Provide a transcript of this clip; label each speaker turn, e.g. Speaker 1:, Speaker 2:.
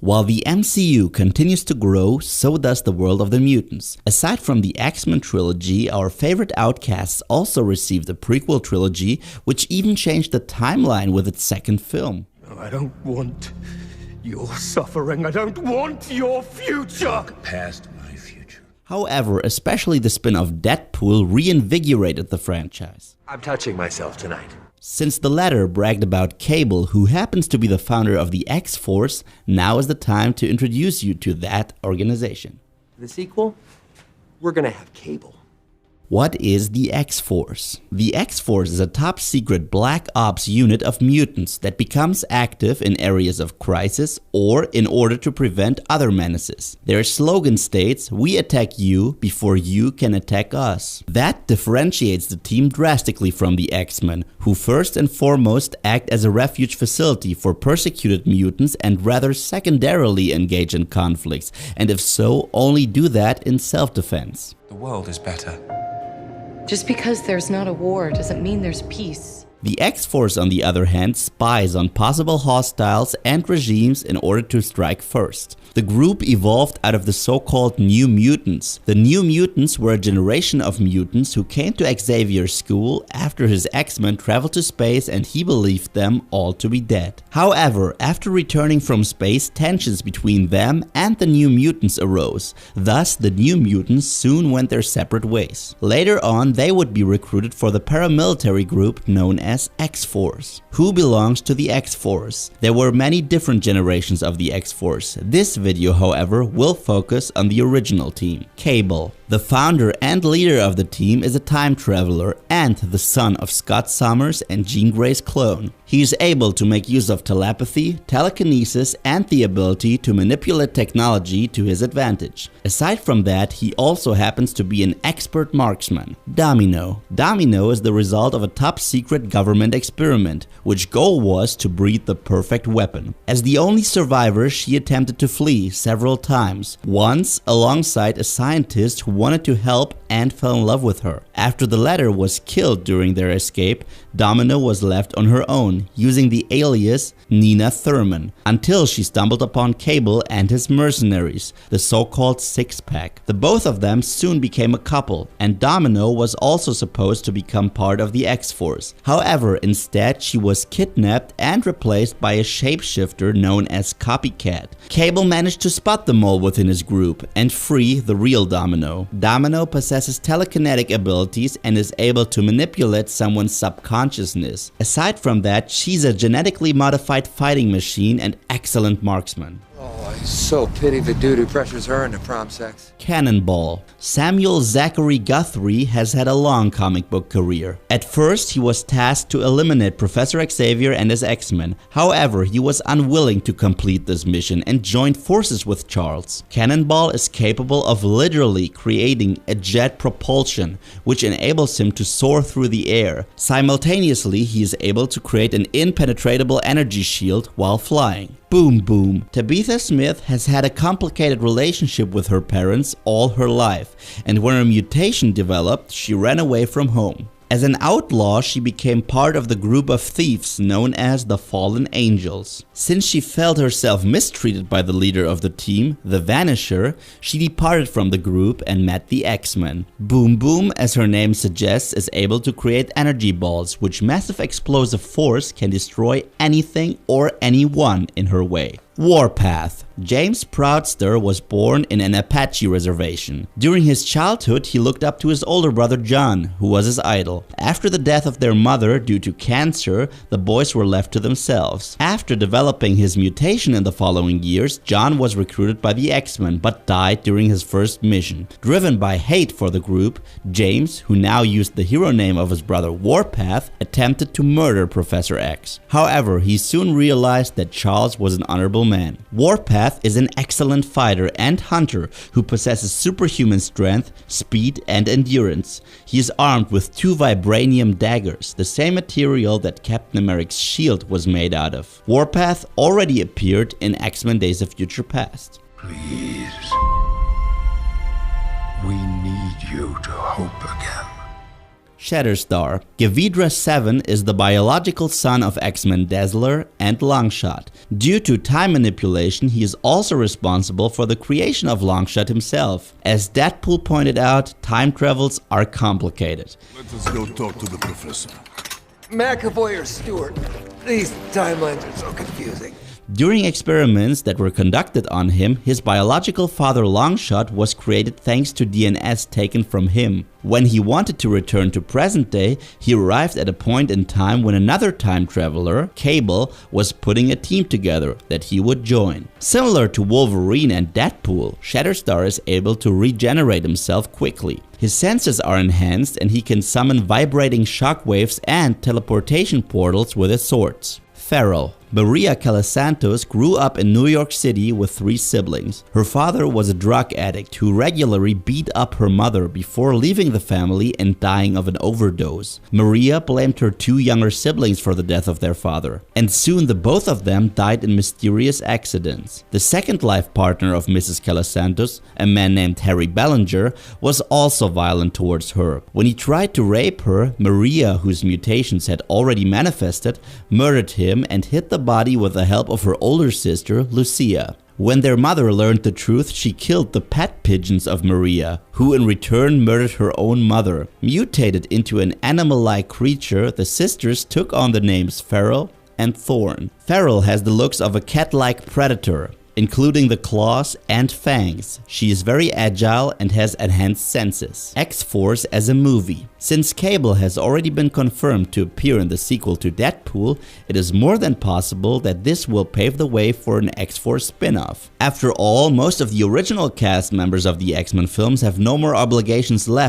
Speaker 1: While the MCU continues to grow, so does the world of the mutants. Aside from the X-Men trilogy, our favorite Outcasts also received a prequel trilogy, which even changed the timeline with its second film.
Speaker 2: I don't want your suffering. I don't want your future.
Speaker 3: Look past my future.
Speaker 1: However, especially the spin-off Deadpool reinvigorated the franchise.
Speaker 2: I'm touching myself tonight.
Speaker 1: Since the latter bragged about Cable, who happens to be the founder of the X-Force, now is the time to introduce you to that organization.
Speaker 2: The sequel, we're gonna have Cable.
Speaker 1: What is the X-Force? The X-Force is a top-secret Black Ops unit of mutants that becomes active in areas of crisis or in order to prevent other menaces. Their slogan states, "We attack you before you can attack us." That differentiates the team drastically from the X-Men, who first and foremost act as a refuge facility for persecuted mutants and rather secondarily engage in conflicts, and if so, only do that in self-defense.
Speaker 3: The world is better.
Speaker 4: Just because there's not a war doesn't mean there's peace.
Speaker 1: The X-Force, on the other hand, spies on possible hostiles and regimes in order to strike first. The group evolved out of the so-called New Mutants. The New Mutants were a generation of mutants who came to Xavier's school after his X-Men traveled to space and he believed them all to be dead. However, after returning from space, tensions between them and the New Mutants arose. Thus, the New Mutants soon went their separate ways. Later on, they would be recruited for the paramilitary group known as X-Force. Who belongs to the X-Force? There were many different generations of the X-Force. This video, however, will focus on the original team. Cable. The founder and leader of the team is a time traveler and the son of Scott Summers and Jean Grey's clone. He is able to make use of telepathy, telekinesis, and the ability to manipulate technology to his advantage. Aside from that, he also happens to be an expert marksman. Domino. Domino is the result of a top-secret government experiment, which goal was to breed the perfect weapon. As the only survivor, she attempted to flee several times, once alongside a scientist who wanted to help and fell in love with her. After the latter was killed during their escape, Domino was left on her own, using the alias Nina Thurman, until she stumbled upon Cable and his mercenaries, the so-called Six-Pack. The both of them soon became a couple, and Domino was also supposed to become part of the X-Force. However, instead she was kidnapped and replaced by a shapeshifter known as Copycat. Cable managed to spot the mole within his group and free the real Domino. Domino possesses telekinetic abilities and is able to manipulate someone's subconsciousness. Aside from that, she's a genetically modified fighting machine and excellent marksman.
Speaker 5: Oh, I so pity the dude who pressures her into prom sex.
Speaker 1: Cannonball. Samuel Zachary Guthrie has had a long comic book career. At first, he was tasked to eliminate Professor Xavier and his X-Men. However, he was unwilling to complete this mission and joined forces with Charles. Cannonball is capable of literally creating a jet propulsion, which enables him to soar through the air. Simultaneously, he is able to create an impenetrable energy shield while flying. Boom Boom. Tabitha Smith has had a complicated relationship with her parents all her life, and when her mutation developed, she ran away from home. As an outlaw, she became part of the group of thieves known as the Fallen Angels. Since she felt herself mistreated by the leader of the team, the Vanisher, she departed from the group and met the X-Men. Boom Boom, as her name suggests, is able to create energy balls, which massive explosive force can destroy anything or anyone in her way. Warpath. James Proudster was born in an Apache reservation. During his childhood, he looked up to his older brother John, who was his idol. After the death of their mother due to cancer, the boys were left to themselves. After developing his mutation in the following years, John was recruited by the X-Men but died during his first mission. Driven by hate for the group, James, who now used the hero name of his brother Warpath, attempted to murder Professor X. However, he soon realized that Charles was an honorable man. Warpath is an excellent fighter and hunter who possesses superhuman strength, speed, and endurance. He is armed with 2 vibranium daggers, the same material that Captain America's shield was made out of. Warpath already appeared in X-Men Days of Future Past.
Speaker 3: Please. We need you to hope again.
Speaker 1: Shatterstar. Gavidra 7 is the biological son of X-Men Dazzler and Longshot. Due to time manipulation, he is also responsible for the creation of Longshot himself. As Deadpool pointed out, time travels are complicated.
Speaker 6: Let us go talk to the professor.
Speaker 5: McAvoy or Stewart? These timelines are so confusing.
Speaker 1: During experiments that were conducted on him, his biological father Longshot was created thanks to DNS taken from him. When he wanted to return to present day, he arrived at a point in time when another time traveler, Cable, was putting a team together that he would join. Similar to Wolverine and Deadpool, Shatterstar is able to regenerate himself quickly. His senses are enhanced and he can summon vibrating shockwaves and teleportation portals with his swords. Feral. Maria Calasantos grew up in New York City with 3 siblings. Her father was a drug addict who regularly beat up her mother before leaving the family and dying of an overdose. Maria blamed her 2 younger siblings for the death of their father, and soon the both of them died in mysterious accidents. The second life partner of Mrs. Calasantos, a man named Harry Bellinger, was also violent towards her. When he tried to rape her, Maria, whose mutations had already manifested, murdered him and hid the body with the help of her older sister, Lucia. When their mother learned the truth, she killed the pet pigeons of Maria, who in return murdered her own mother. Mutated into an animal-like creature, the sisters took on the names Feral and Thorn. Feral has the looks of a cat-like predator, including the claws and fangs. She is very agile and has enhanced senses. X-Force as a movie. Since Cable has already been confirmed to appear in the sequel to Deadpool, it is more than possible that this will pave the way for an X-Force spin-off. After all, most of the original cast members of the X-Men films have no more obligations left